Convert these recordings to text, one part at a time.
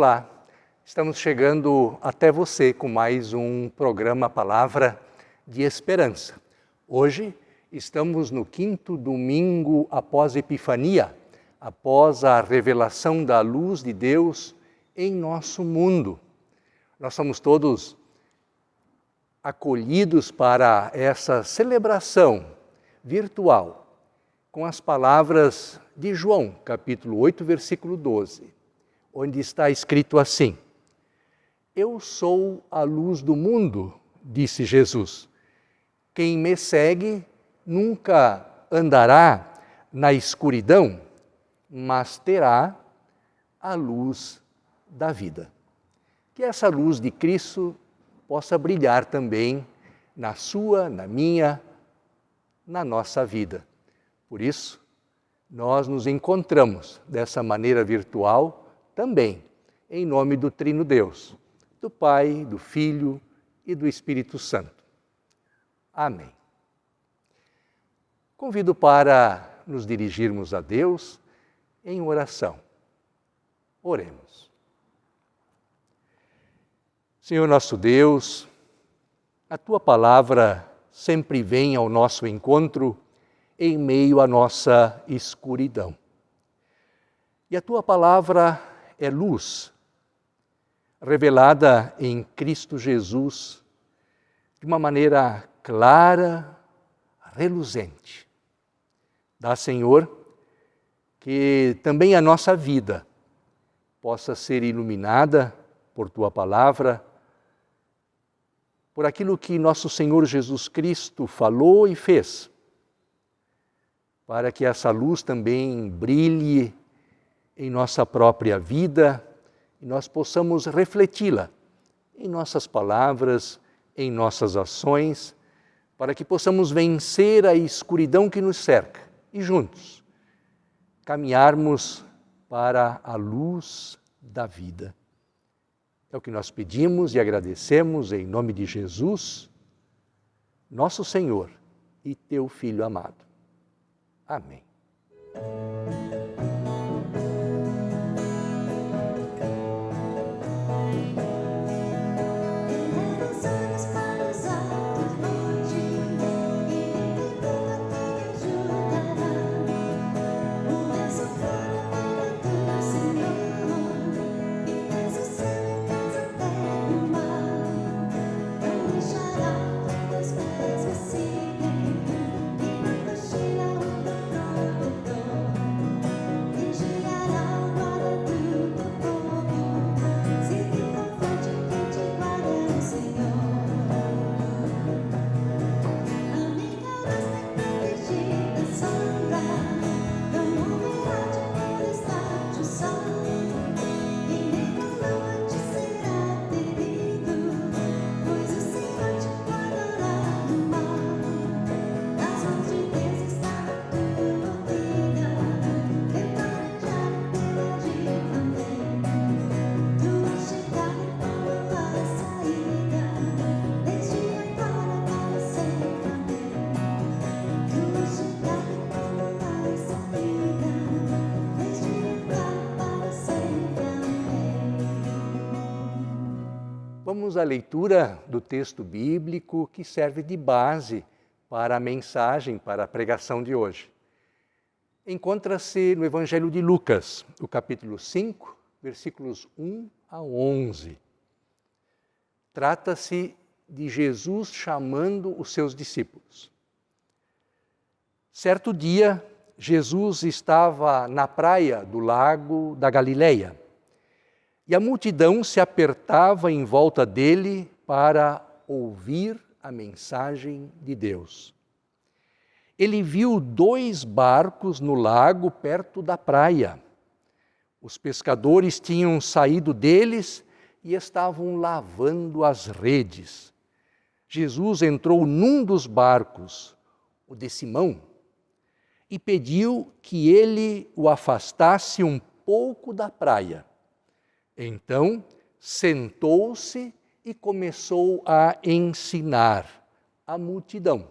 Olá, estamos chegando até você com mais um programa Palavra de Esperança. Hoje estamos no 5º domingo após Epifania, após a revelação da luz de Deus em nosso mundo. Nós somos todos acolhidos para essa celebração virtual com as palavras de João, capítulo 8, versículo 12, onde está escrito assim: Eu sou a luz do mundo, disse Jesus. Quem me segue nunca andará na escuridão, mas terá a luz da vida. Que essa luz de Cristo possa brilhar também na sua, na minha, na nossa vida. Por isso, nós nos encontramos dessa maneira virtual também, em nome do Trino Deus, do Pai, do Filho e do Espírito Santo. Amém. Convido para nos dirigirmos a Deus em oração. Oremos. Senhor nosso Deus, a Tua palavra sempre vem ao nosso encontro em meio à nossa escuridão. E a Tua palavra é luz, revelada em Cristo Jesus, de uma maneira clara, reluzente. Dá, Senhor, que também a nossa vida possa ser iluminada por Tua palavra, por aquilo que nosso Senhor Jesus Cristo falou e fez, para que essa luz também brilhe em nossa própria vida e nós possamos refleti-la em nossas palavras, em nossas ações, para que possamos vencer a escuridão que nos cerca e juntos caminharmos para a luz da vida. É o que nós pedimos e agradecemos em nome de Jesus, nosso Senhor e Teu Filho amado. Amém. Vamos à leitura do texto bíblico que serve de base para a mensagem, para a pregação de hoje. Encontra-se no Evangelho de Lucas, o capítulo 5, versículos 1 a 11. Trata-se de Jesus chamando os seus discípulos. Certo dia, Jesus estava na praia do lago da Galileia. E a multidão se apertava em volta dele para ouvir a mensagem de Deus. Ele viu 2 barcos no lago perto da praia. Os pescadores tinham saído deles e estavam lavando as redes. Jesus entrou num dos barcos, o de Simão, e pediu que ele o afastasse um pouco da praia. Então, sentou-se e começou a ensinar a multidão.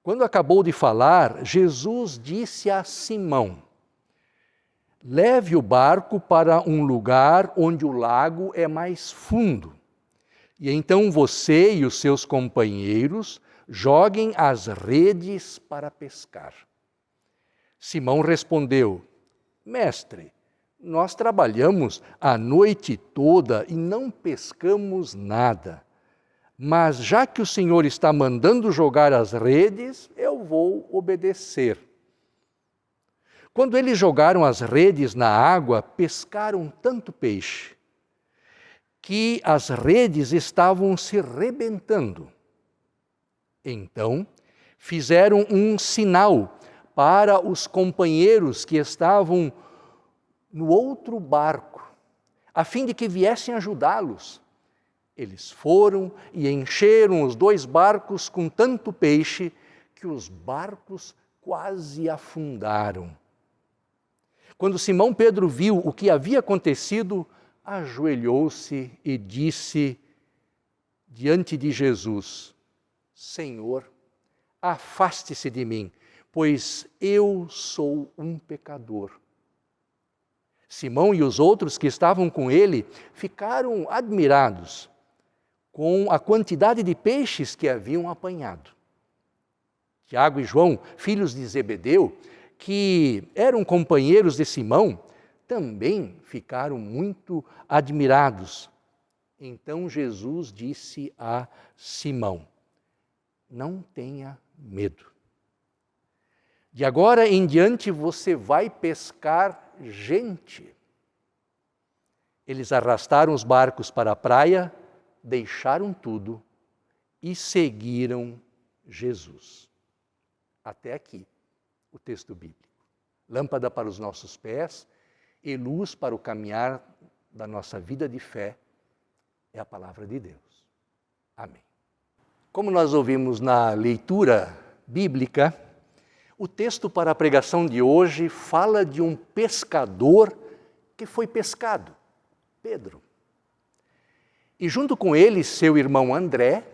Quando acabou de falar, Jesus disse a Simão: leve o barco para um lugar onde o lago é mais fundo. E então você e os seus companheiros joguem as redes para pescar. Simão respondeu: Mestre, nós trabalhamos a noite toda e não pescamos nada. Mas já que o Senhor está mandando jogar as redes, eu vou obedecer. Quando eles jogaram as redes na água, pescaram tanto peixe que as redes estavam se rebentando. Então, fizeram um sinal para os companheiros que estavam no outro barco, a fim de que viessem ajudá-los. Eles foram e encheram os 2 barcos com tanto peixe que os barcos quase afundaram. Quando Simão Pedro viu o que havia acontecido, ajoelhou-se e disse diante de Jesus: Senhor, afaste-se de mim, pois eu sou um pecador. Simão e os outros que estavam com ele ficaram admirados com a quantidade de peixes que haviam apanhado. Tiago e João, filhos de Zebedeu, que eram companheiros de Simão, também ficaram muito admirados. Então Jesus disse a Simão: não tenha medo. De agora em diante você vai pescar gente. Eles arrastaram os barcos para a praia, deixaram tudo e seguiram Jesus. Até aqui o texto bíblico. Lâmpada para os nossos pés e luz para o caminhar da nossa vida de fé é a palavra de Deus. Amém. Como nós ouvimos na leitura bíblica, o texto para a pregação de hoje fala de um pescador que foi pescado, Pedro. E junto com ele, seu irmão André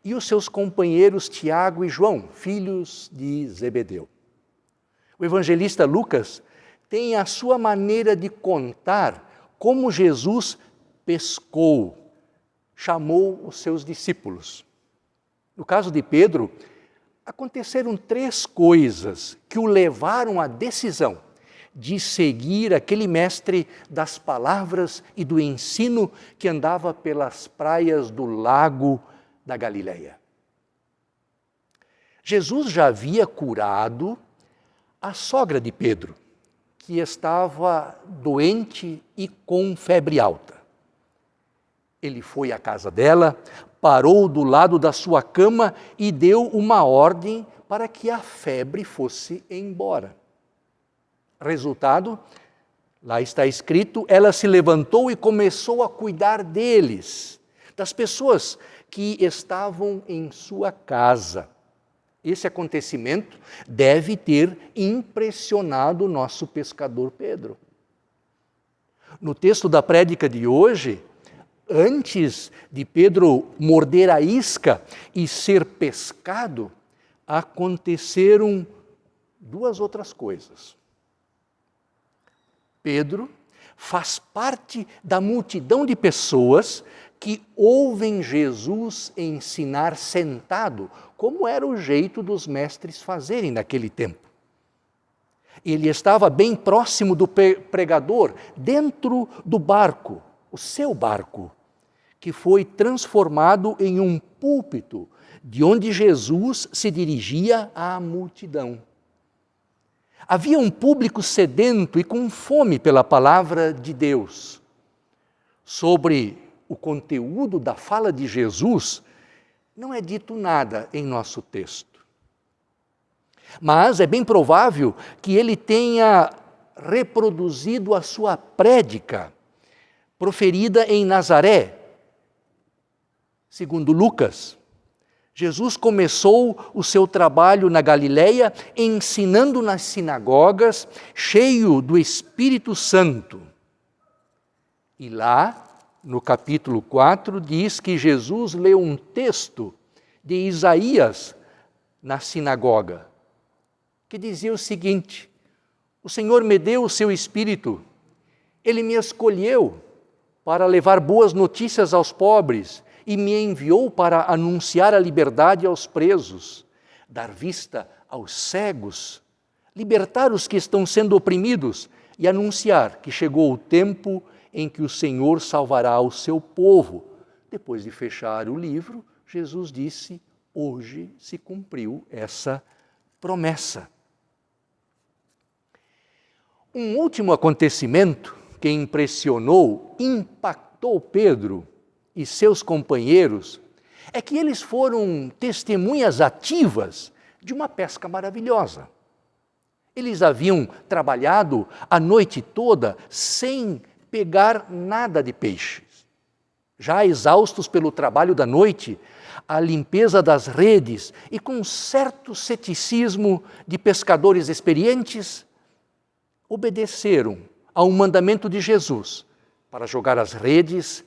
e os seus companheiros Tiago e João, filhos de Zebedeu. O evangelista Lucas tem a sua maneira de contar como Jesus pescou, chamou os seus discípulos. No caso de Pedro, aconteceram 3 coisas que o levaram à decisão de seguir aquele mestre das palavras e do ensino que andava pelas praias do lago da Galileia. Jesus já havia curado a sogra de Pedro, que estava doente e com febre alta. Ele foi à casa dela, parou do lado da sua cama e deu uma ordem para que a febre fosse embora. Resultado, lá está escrito, ela se levantou e começou a cuidar deles, das pessoas que estavam em sua casa. Esse acontecimento deve ter impressionado o nosso pescador Pedro. No texto da prédica de hoje, antes de Pedro morder a isca e ser pescado, aconteceram 2 outras coisas. Pedro faz parte da multidão de pessoas que ouvem Jesus ensinar sentado, como era o jeito dos mestres fazerem naquele tempo. Ele estava bem próximo do pregador, dentro do barco, o seu barco, que foi transformado em um púlpito, de onde Jesus se dirigia à multidão. Havia um público sedento e com fome pela palavra de Deus. Sobre o conteúdo da fala de Jesus, não é dito nada em nosso texto. Mas é bem provável que ele tenha reproduzido a sua prédica, proferida em Nazaré. Segundo Lucas, Jesus começou o seu trabalho na Galileia ensinando nas sinagogas, cheio do Espírito Santo. E lá, no capítulo 4, diz que Jesus leu um texto de Isaías na sinagoga, que dizia o seguinte: O Senhor me deu o seu Espírito. Ele me escolheu para levar boas notícias aos pobres e me enviou para anunciar a liberdade aos presos, dar vista aos cegos, libertar os que estão sendo oprimidos e anunciar que chegou o tempo em que o Senhor salvará o seu povo. Depois de fechar o livro, Jesus disse: hoje se cumpriu essa promessa. Um último acontecimento que impressionou, impactou Pedro e seus companheiros é que eles foram testemunhas ativas de uma pesca maravilhosa. Eles haviam trabalhado a noite toda sem pegar nada de peixes. Já exaustos pelo trabalho da noite, a limpeza das redes e com certo ceticismo de pescadores experientes, obedeceram ao mandamento de Jesus para jogar as redes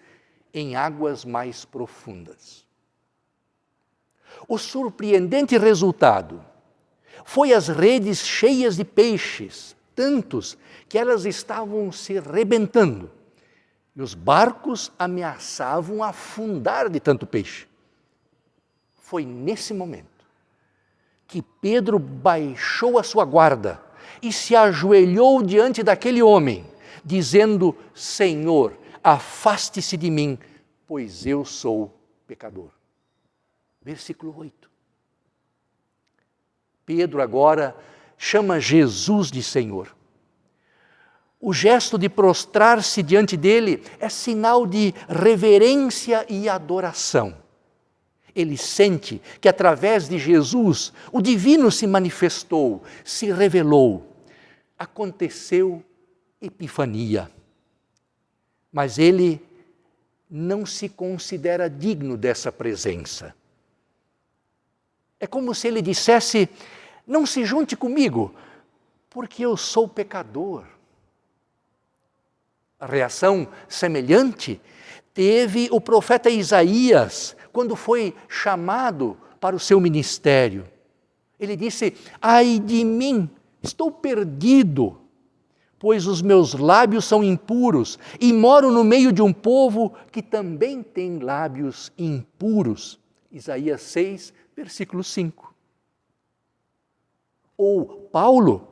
em águas mais profundas. O surpreendente resultado foi as redes cheias de peixes, tantos que elas estavam se rebentando, e os barcos ameaçavam afundar de tanto peixe. Foi nesse momento que Pedro baixou a sua guarda e se ajoelhou diante daquele homem, dizendo: Senhor, afaste-se de mim, pois eu sou pecador. Versículo 8. Pedro agora chama Jesus de Senhor. O gesto de prostrar-se diante dele é sinal de reverência e adoração. Ele sente que através de Jesus o divino se manifestou, se revelou. Aconteceu epifania. Mas ele não se considera digno dessa presença. É como se ele dissesse: não se junte comigo, porque eu sou pecador. A reação semelhante teve o profeta Isaías, quando foi chamado para o seu ministério. Ele disse: ai de mim, estou perdido, pois os meus lábios são impuros e moro no meio de um povo que também tem lábios impuros. Isaías 6, versículo 5. Ou Paulo,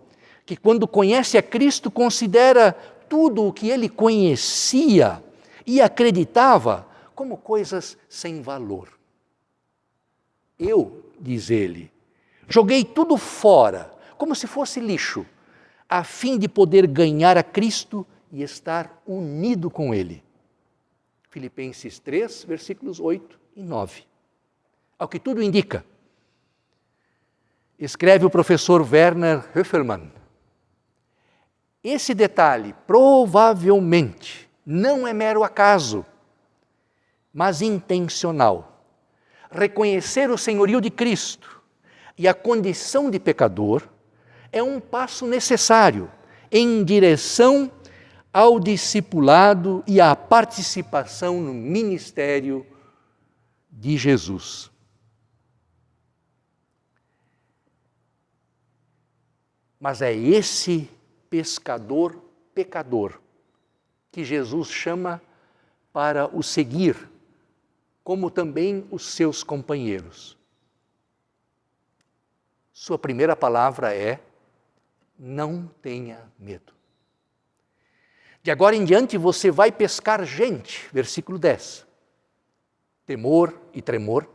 que quando conhece a Cristo considera tudo o que ele conhecia e acreditava como coisas sem valor. Eu, diz ele, joguei tudo fora, como se fosse lixo, a fim de poder ganhar a Cristo e estar unido com Ele. Filipenses 3, versículos 8 e 9. Ao que tudo indica, escreve o professor Werner Höfelmann, esse detalhe provavelmente não é mero acaso, mas intencional. Reconhecer o senhorio de Cristo e a condição de pecador é um passo necessário em direção ao discipulado e à participação no ministério de Jesus. Mas é esse pescador pecador que Jesus chama para o seguir, como também os seus companheiros. Sua primeira palavra é: não tenha medo. De agora em diante você vai pescar gente, versículo 10. Temor e tremor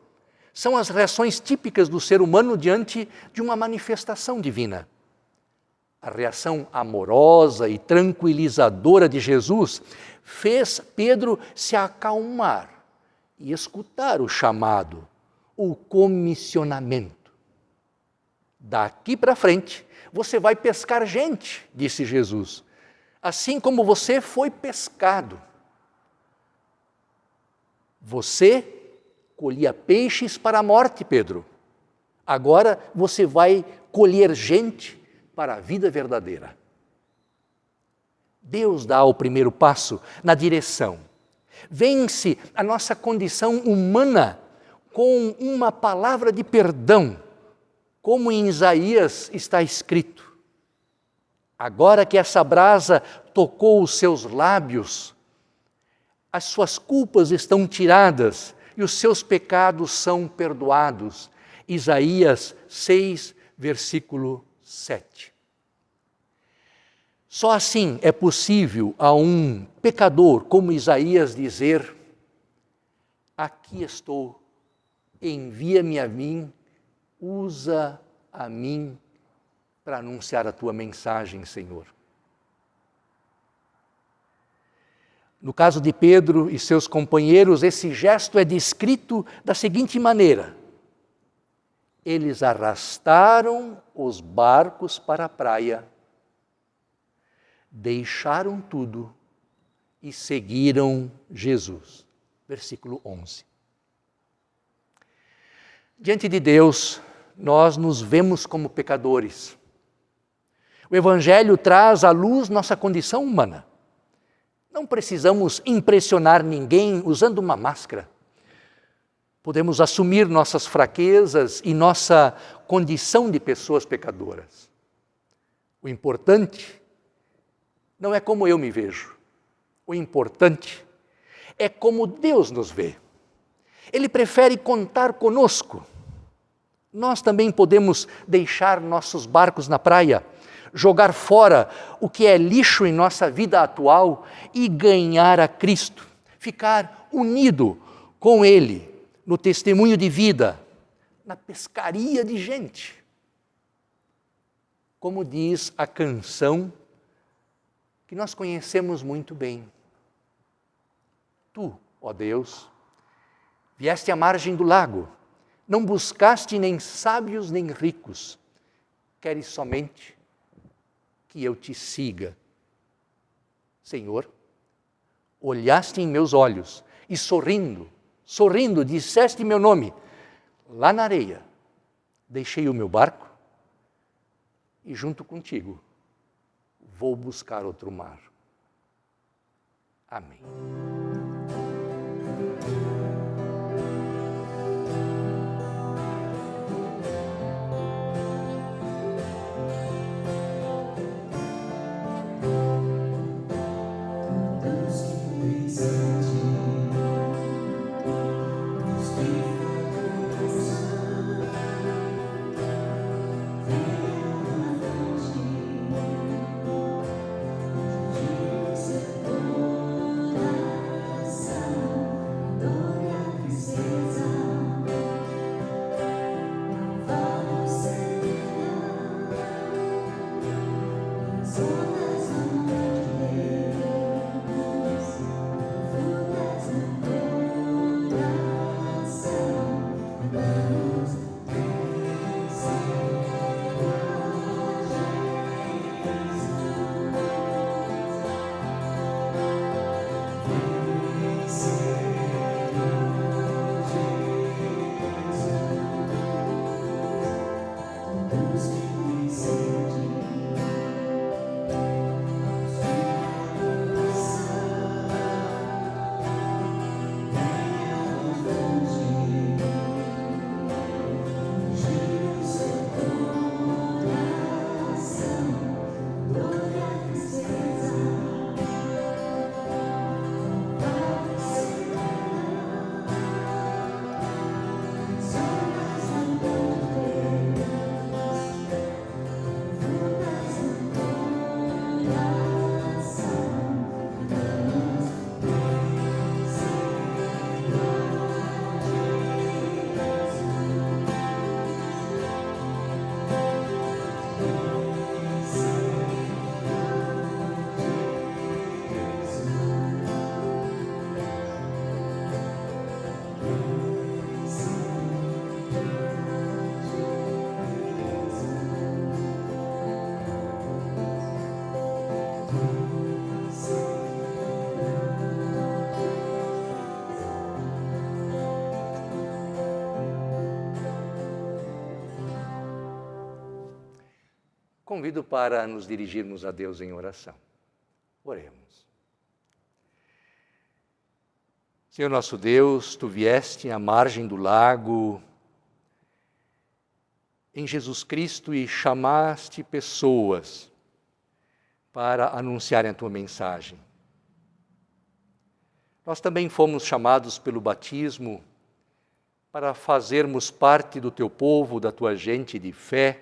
são as reações típicas do ser humano diante de uma manifestação divina. A reação amorosa e tranquilizadora de Jesus fez Pedro se acalmar e escutar o chamado, o comissionamento. Daqui para frente, você vai pescar gente, disse Jesus, assim como você foi pescado. Você colhia peixes para a morte, Pedro. Agora você vai colher gente para a vida verdadeira. Deus dá o primeiro passo na direção. Vence a nossa condição humana com uma palavra de perdão, como em Isaías está escrito: Agora que essa brasa tocou os seus lábios, as suas culpas estão tiradas e os seus pecados são perdoados. Isaías 6, versículo 7. Só assim é possível a um pecador como Isaías dizer: aqui estou, envia-me a mim, usa a mim para anunciar a tua mensagem, Senhor. No caso de Pedro e seus companheiros, esse gesto é descrito da seguinte maneira: eles arrastaram os barcos para a praia, deixaram tudo e seguiram Jesus. Versículo 11. Diante de Deus, nós nos vemos como pecadores. O Evangelho traz à luz nossa condição humana. Não precisamos impressionar ninguém usando uma máscara. Podemos assumir nossas fraquezas e nossa condição de pessoas pecadoras. O importante não é como eu me vejo. O importante é como Deus nos vê. Ele prefere contar conosco. Nós também podemos deixar nossos barcos na praia, jogar fora o que é lixo em nossa vida atual e ganhar a Cristo, ficar unido com Ele no testemunho de vida, na pescaria de gente. Como diz a canção que nós conhecemos muito bem. Tu, ó Deus, vieste à margem do lago, não buscaste nem sábios nem ricos, queres somente que eu te siga. Senhor, olhaste em meus olhos e sorrindo, disseste meu nome. Lá na areia, deixei o meu barco e junto contigo vou buscar outro mar. Amém. Convido para nos dirigirmos a Deus em oração. Oremos. Senhor nosso Deus, Tu vieste à margem do lago em Jesus Cristo e chamaste pessoas para anunciarem a tua mensagem. Nós também fomos chamados pelo batismo para fazermos parte do teu povo, da tua gente de fé.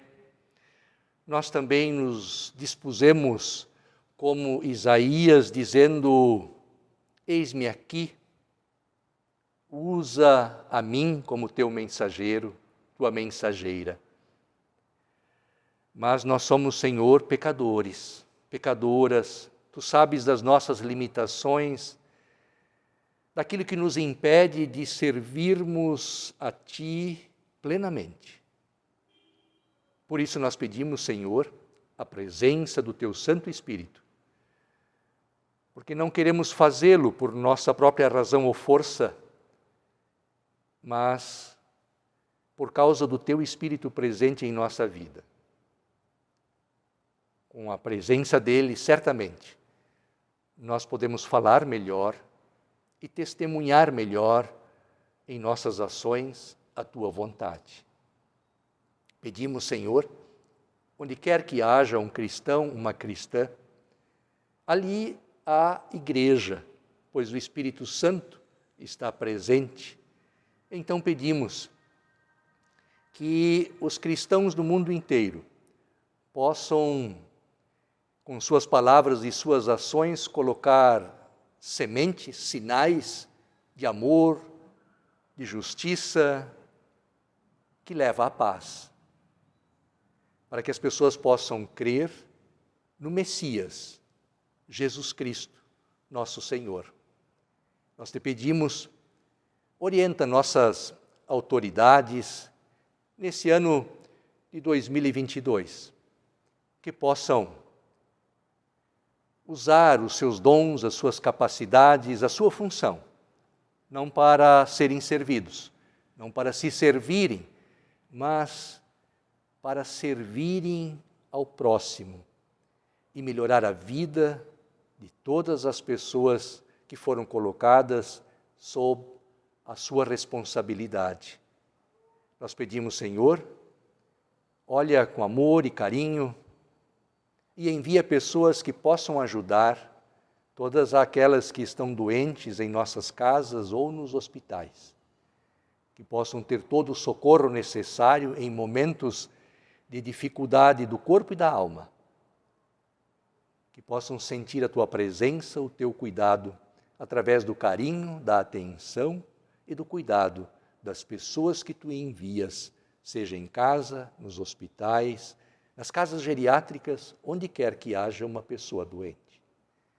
Nós também nos dispusemos, como Isaías, dizendo: eis-me aqui, usa a mim como teu mensageiro, tua mensageira. Mas nós somos, Senhor, pecadores, pecadoras. Tu sabes das nossas limitações, daquilo que nos impede de servirmos a Ti plenamente. Por isso nós pedimos, Senhor, a presença do Teu Santo Espírito, porque não queremos fazê-lo por nossa própria razão ou força, mas por causa do Teu Espírito presente em nossa vida. Com a presença dele, certamente, nós podemos falar melhor e testemunhar melhor em nossas ações a Tua vontade. Pedimos, Senhor, onde quer que haja um cristão, uma cristã, ali há igreja, pois o Espírito Santo está presente. Então pedimos que os cristãos do mundo inteiro possam, com suas palavras e suas ações, colocar sementes, sinais de amor, de justiça, que leva à paz, para que as pessoas possam crer no Messias, Jesus Cristo, nosso Senhor. Nós te pedimos, orienta nossas autoridades nesse ano de 2022, que possam usar os seus dons, as suas capacidades, a sua função, não para serem servidos, não para se servirem, mas para servirem ao próximo e melhorar a vida de todas as pessoas que foram colocadas sob a sua responsabilidade. Nós pedimos, Senhor, olha com amor e carinho e envia pessoas que possam ajudar todas aquelas que estão doentes em nossas casas ou nos hospitais, que possam ter todo o socorro necessário em momentos de dificuldade do corpo e da alma, que possam sentir a Tua presença, o Teu cuidado, através do carinho, da atenção e do cuidado das pessoas que Tu envias, seja em casa, nos hospitais, nas casas geriátricas, onde quer que haja uma pessoa doente.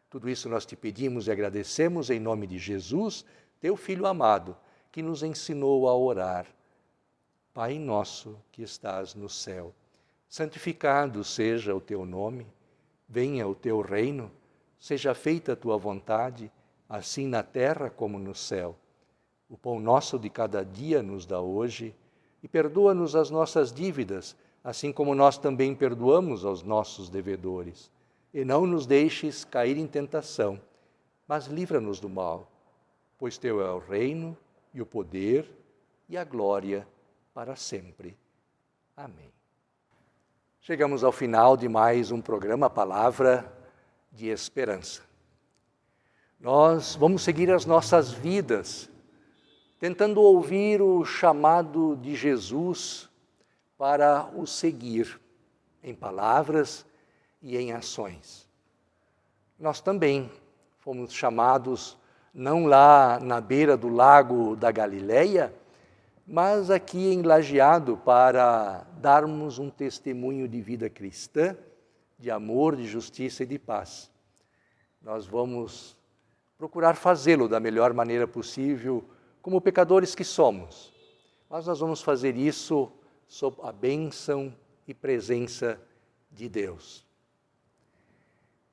Tudo isso nós te pedimos e agradecemos em nome de Jesus, Teu Filho amado, que nos ensinou a orar. Pai nosso que estás no céu, santificado seja o Teu nome, venha o Teu reino, seja feita a Tua vontade, assim na terra como no céu. O pão nosso de cada dia nos dá hoje, e perdoa-nos as nossas dívidas, assim como nós também perdoamos aos nossos devedores. E não nos deixes cair em tentação, mas livra-nos do mal, pois Teu é o reino, e o poder, e a glória para sempre. Amém. Chegamos ao final de mais um programa Palavra de Esperança. Nós vamos seguir as nossas vidas, tentando ouvir o chamado de Jesus para o seguir em palavras e em ações. Nós também fomos chamados, não lá na beira do lago da Galileia, mas aqui em Lajeado, para darmos um testemunho de vida cristã, de amor, de justiça e de paz. Nós vamos procurar fazê-lo da melhor maneira possível, como pecadores que somos. Mas nós vamos fazer isso sob a bênção e presença de Deus.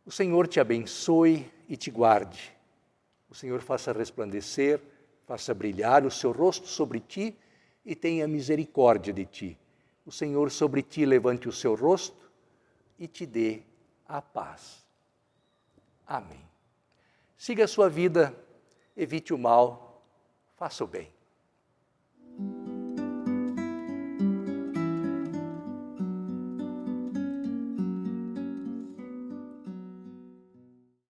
O Senhor te abençoe e te guarde. O Senhor faça resplandecer, faça brilhar o seu rosto sobre ti e tenha misericórdia de ti. O Senhor sobre ti levante o seu rosto e te dê a paz. Amém. Siga a sua vida, evite o mal, faça o bem.